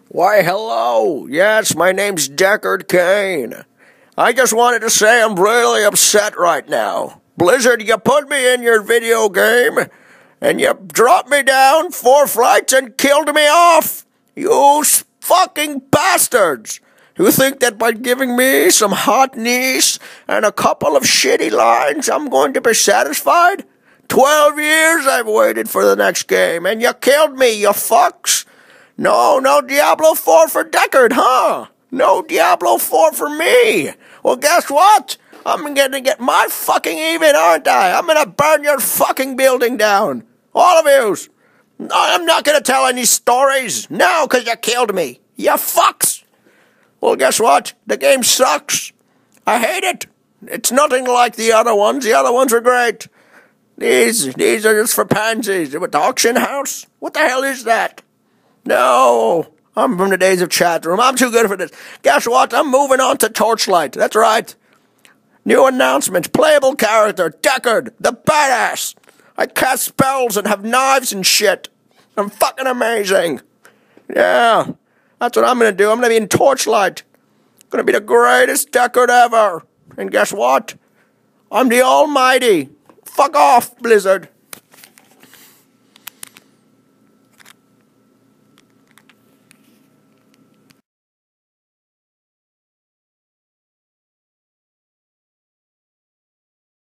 Why, hello. Yes, my name's Deckard Cain. I just wanted to say I'm really upset right now. Blizzard, you put me in your video game, and you dropped me down 4 flights and killed me off. You fucking bastards. You think that by giving me some hot niece and a couple of shitty lines, I'm going to be satisfied? 12 years I've waited for the next game, and you killed me, you fucks. No Diablo 4 for Deckard, huh? No Diablo 4 for me. Well, guess what? I'm gonna get my fucking even, aren't I? I'm gonna burn your fucking building down. All of yous. I'm not gonna tell any stories. No, 'cause you killed me. You fucks. Well, guess what? The game sucks. I hate it. It's nothing like the other ones. The other ones were great. These are just for pansies. With the auction house? What the hell is that? No, I'm from the days of chat room. I'm too good for this. Guess what? I'm moving on to Torchlight. That's right. New announcement. Playable character. Deckard, the badass. I cast spells and have knives and shit. I'm fucking amazing. Yeah, that's what I'm going to do. I'm going to be in Torchlight. Going to be the greatest Deckard ever. And guess what? I'm the Almighty. Fuck off, Blizzard.